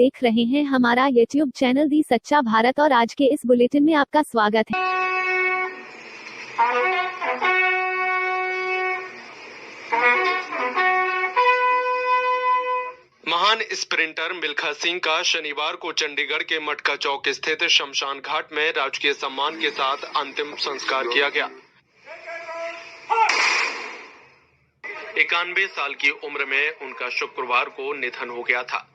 देख रहे हैं हमारा YouTube चैनल दी सच्चा भारत और आज के इस बुलेटिन में आपका स्वागत है। महान स्प्रिंटर मिल्खा सिंह का शनिवार को चंडीगढ़ के मटका चौक स्थित शमशान घाट में राजकीय सम्मान के साथ अंतिम संस्कार किया गया। 91 साल की उम्र में उनका शुक्रवार को निधन हो गया था।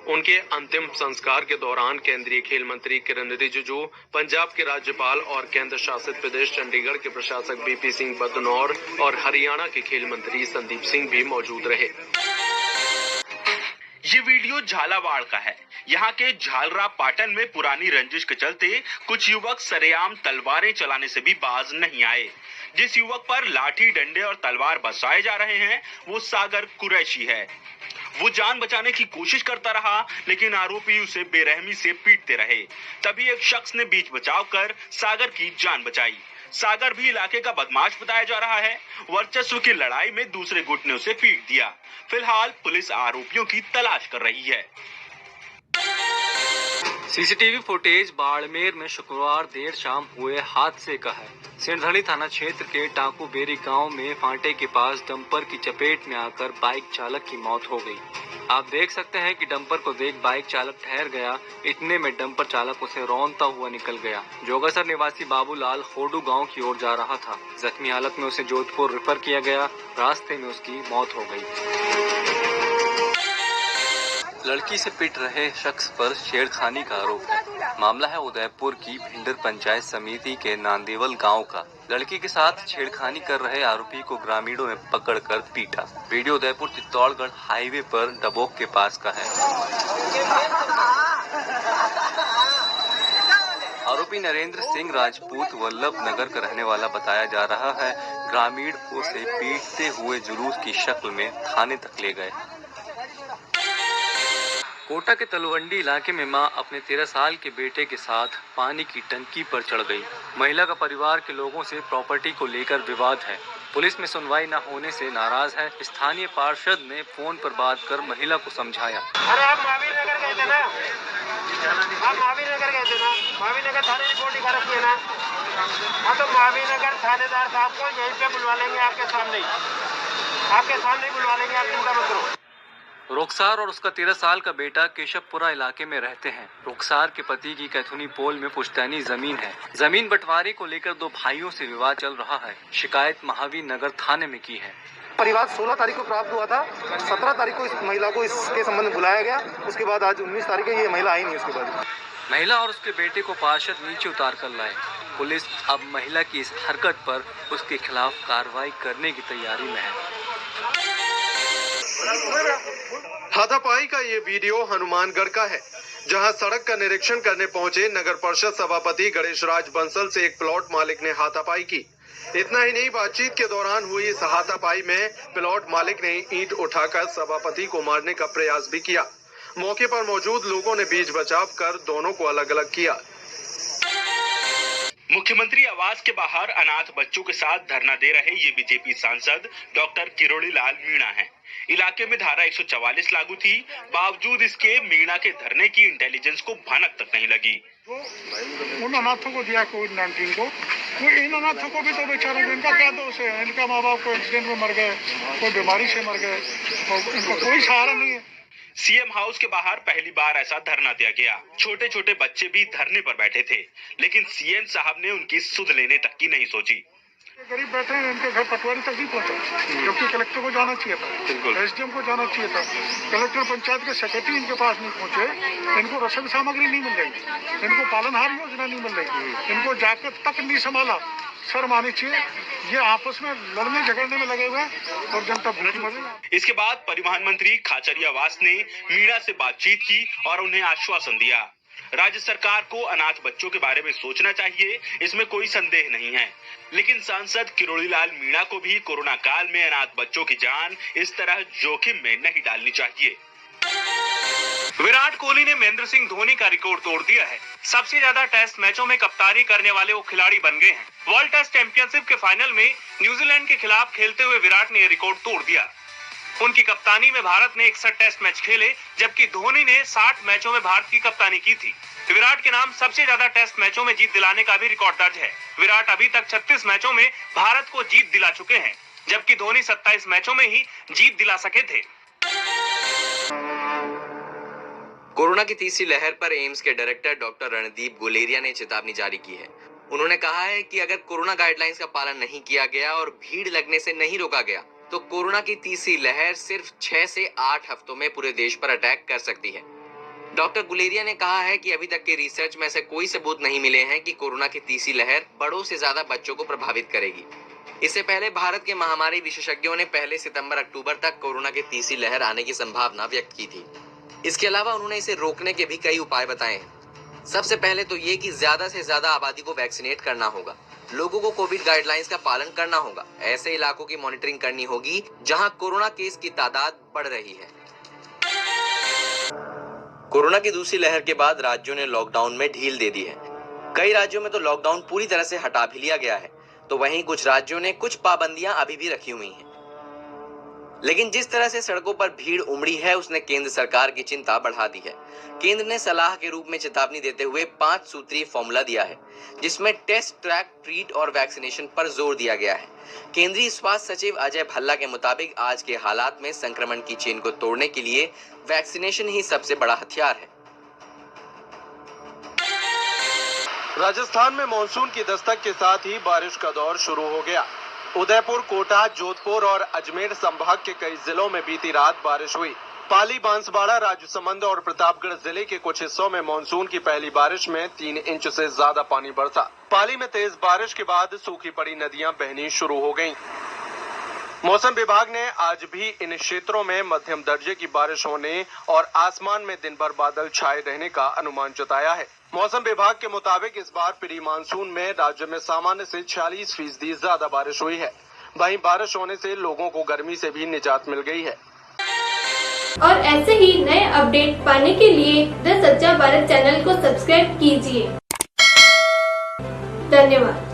उनके अंतिम संस्कार के दौरान केंद्रीय खेल मंत्री किरण रिजिजू, पंजाब के राज्यपाल और केंद्र शासित प्रदेश चंडीगढ़ के प्रशासक बीपी सिंह बदनौर और हरियाणा के खेल मंत्री संदीप सिंह भी मौजूद रहे। ये वीडियो झालावाड़ का है। यहाँ के झालरा पाटन में पुरानी रंजिश के चलते कुछ युवक सरेआम तलवारें चलाने से भी बाज नहीं आए। जिस युवक पर लाठी, डंडे और तलवार बरसाए जा रहे हैं वो सागर कुरैशी है। वो जान बचाने की कोशिश करता रहा, लेकिन आरोपी उसे बेरहमी से पीटते रहे। तभी एक शख्स ने बीच बचाव कर सागर की जान बचाई। सागर भी इलाके का बदमाश बताया जा रहा है। वर्चस्व की लड़ाई में दूसरे गुट ने उसे पीट दिया। फिलहाल पुलिस आरोपियों की तलाश कर रही है। सीसीटीवी फुटेज बाड़मेर में शुक्रवार देर शाम हुए हादसे का है। सिरधड़ी थाना क्षेत्र के टाकू बेरी गांव में फांटे के पास डंपर की चपेट में आकर बाइक चालक की मौत हो गई। आप देख सकते हैं कि डंपर को देख बाइक चालक ठहर गया। इतने में डंपर चालक उसे रौंदता हुआ निकल गया। जोगासर निवासी बाबूलाल होडू गांव की ओर जा रहा था। जख्मी हालत में उसे जोधपुर रेफर किया गया। रास्ते में उसकी मौत हो गई। लड़की से पिट रहे शख्स पर छेड़खानी का आरोप है। मामला है उदयपुर की भिंडर पंचायत समिति के नांदेवल गांव का। लड़की के साथ छेड़खानी कर रहे आरोपी को ग्रामीणों ने पकड़कर पीटा। वीडियो उदयपुर चित्तौड़गढ़ हाईवे पर डबोक के पास का है। आरोपी नरेंद्र सिंह राजपूत वल्लभ नगर का रहने वाला बताया जा रहा है। ग्रामीण उसे पीटते हुए जुलूस की शक्ल में थाने तक ले गए। कोटा के तलवंडी इलाके में मां अपने 13 साल के बेटे के साथ पानी की टंकी पर चढ़ गई। महिला का परिवार के लोगों से प्रॉपर्टी को लेकर विवाद है। पुलिस में सुनवाई न होने से नाराज है। स्थानीय पार्षद ने फोन पर बात कर महिला को समझाया। अरे आप महावीर नगर गए थे ना, आप महावीर नगर गए थे ना, महावीर नगर थाने रिपोर्ट दिखा रखी है ना। हाँ तो महावीर नगर थानेदार साहब को यहीं पे बुलवा लेंगे, आपके सामने बुलवा लेंगे, आप चिंता मत करो। रुखसार और उसका 13 साल का बेटा केशवपुरा इलाके में रहते हैं। रुखसार के पति की कैथुनी पोल में पुश्तैनी जमीन है। जमीन बंटवारे को लेकर दो भाइयों से विवाद चल रहा है। शिकायत महावीर नगर थाने में की है। परिवार 16 तारीख को प्राप्त हुआ था। 17 तारीख को इस महिला को इसके संबंध में बुलाया गया। उसके बाद आज 19 तारीख को ये महिला आई नहीं। उसके बाद महिला और उसके बेटे को पार्षद नीचे उतार कर लाए। पुलिस अब महिला की इस हरकत पर उसके खिलाफ कार्रवाई करने की तैयारी में है। हाथापाई का ये वीडियो हनुमानगढ़ का है, जहां सड़क का निरीक्षण करने पहुंचे नगर परिषद सभापति गणेश राज बंसल से एक प्लॉट मालिक ने हाथापाई की। इतना ही नहीं, बातचीत के दौरान हुई इस हाथापाई में प्लॉट मालिक ने ईंट उठाकर सभापति को मारने का प्रयास भी किया। मौके पर मौजूद लोगों ने बीच बचाव कर दोनों को अलग अलग किया। मुख्यमंत्री आवास के बाहर अनाथ बच्चों के साथ धरना दे रहे ये बीजेपी सांसद डॉक्टर किरोड़ी लाल मीणा हैं। इलाके में धारा 144 लागू थी, बावजूद इसके मीणा के धरने की इंटेलिजेंस को भनक तक नहीं लगी। उन अनाथों को दिया कोविड-19 को, वो इन अनाथों को भी तो बेचारों को इनका क्या दोष है? इनका माँ बाप को एक्सीडेंट में मर गए, कोई बीमारी से मर गए, इनका कोई सहारा नहीं है। सीएम हाउस के बाहर पहली बार ऐसा धरना दिया गया। छोटे छोटे बच्चे भी धरने पर बैठे थे, लेकिन सीएम साहब ने उनकी सुध लेने तक की नहीं सोची। गरीब बैठे हैं, इनके घर पटवारी तक नहीं पहुंचा, जबकि कलेक्टर को जाना चाहिए था, एसडीएम को जाना चाहिए था। कलेक्टर पंचायत के सेक्रेटरी इनके पास नहीं पहुंचे। इनको रसद सामग्री नहीं मिल रही, इनको पालनहार योजना नहीं मिल रही, इनको जाकर तक नहीं संभाला। शर्म आनी चाहिए। ये आपस में लड़ने झगड़ने में लगे हुए हैं और जनता भूखी मर रही है। इसके बाद परिवहन मंत्री खाचरियावास ने मीणा से बातचीत की और उन्हें आश्वासन दिया। राज्य सरकार को अनाथ बच्चों के बारे में सोचना चाहिए, इसमें कोई संदेह नहीं है, लेकिन सांसद किरोड़ीलाल मीणा को भी कोरोना काल में अनाथ बच्चों की जान इस तरह जोखिम में नहीं डालनी चाहिए। विराट कोहली ने महेंद्र सिंह धोनी का रिकॉर्ड तोड़ दिया है। सबसे ज्यादा टेस्ट मैचों में कप्तानी करने वाले वो खिलाड़ी बन गए हैं। वर्ल्ड टेस्ट चैंपियनशिप के फाइनल में न्यूजीलैंड के खिलाफ खेलते हुए विराट ने यह रिकॉर्ड तोड़ दिया। उनकी कप्तानी में भारत ने 61 टेस्ट मैच खेले, जबकि धोनी ने 60 मैचों में भारत की कप्तानी की थी। विराट के नाम सबसे ज्यादा टेस्ट मैचों में जीत दिलाने का भी रिकॉर्ड दर्ज है। विराट अभी तक 36 मैचों में भारत को जीत दिला चुके हैं, जबकि धोनी 27 मैचों में ही जीत दिला सके थे। कोरोना की तीसरी लहर पर एम्स के डायरेक्टर डॉक्टर रणदीप गुलेरिया ने चेतावनी जारी की है। उन्होंने कहा है कि अगर कोरोना गाइडलाइंस का पालन नहीं किया गया और भीड़ लगने से नहीं रोका गया तो कोरोना की तीसरी लहर सिर्फ 6 से 8 हफ्तों में पूरे देश पर अटैक कर सकती है। डॉक्टर गुलेरिया ने कहा है कि अभी तक के रिसर्च में ऐसे कोई सबूत नहीं मिले हैं कि कोरोना की तीसरी लहर बड़ों से ज्यादा बच्चों को प्रभावित करेगी। इससे पहले भारत के महामारी विशेषज्ञों ने पहले सितंबर-अक्टूबर तक कोरोना की तीसरी लहर आने की संभावना व्यक्त की थी। इसके अलावा उन्होंने इसे रोकने के भी कई उपाय बताए हैं। सबसे पहले तो ये कि ज्यादा से ज्यादा आबादी को वैक्सीनेट करना होगा, लोगों को कोविड गाइडलाइंस का पालन करना होगा, ऐसे इलाकों की मॉनिटरिंग करनी होगी जहां कोरोना केस की तादाद बढ़ रही है। कोरोना की दूसरी लहर के बाद राज्यों ने लॉकडाउन में ढील दे दी है। कई राज्यों में तो लॉकडाउन पूरी तरह से हटा भी लिया गया है, तो वहीं कुछ राज्यों ने कुछ पाबंदियां अभी भी रखी हुई हैं। लेकिन जिस तरह से सड़कों पर भीड़ उमड़ी है उसने केंद्र सरकार की चिंता बढ़ा दी है। केंद्र ने सलाह के रूप में चेतावनी देते हुए 5 सूत्रीय फॉर्मूला दिया है, जिसमें टेस्ट, ट्रैक, ट्रीट और वैक्सीनेशन पर जोर दिया गया है। केंद्रीय स्वास्थ्य सचिव अजय भल्ला के मुताबिक आज के हालात में संक्रमण की चेन को तोड़ने के लिए वैक्सीनेशन ही सबसे बड़ा हथियार है। राजस्थान में मानसून की दस्तक के साथ ही बारिश का दौर शुरू हो गया। उदयपुर, कोटा, जोधपुर और अजमेर संभाग के कई जिलों में बीती रात बारिश हुई। पाली, बांसवाड़ा, राजसमंद और प्रतापगढ़ जिले के कुछ हिस्सों में मानसून की पहली बारिश में 3 इंच से ज्यादा पानी बरसा। पाली में तेज बारिश के बाद सूखी पड़ी नदियां बहनी शुरू हो गईं। मौसम विभाग ने आज भी इन क्षेत्रों में मध्यम दर्जे की बारिश होने और आसमान में दिन भर बादल छाए रहने का अनुमान जताया है। मौसम विभाग के मुताबिक इस बार प्री मानसून में राज्य में सामान्य से 46% ज्यादा बारिश हुई है। वहीं बारिश होने से लोगों को गर्मी से भी निजात मिल गई है। और ऐसे ही नए अपडेट पाने के लिए द सच्चा भारत चैनल को सब्सक्राइब कीजिए। धन्यवाद।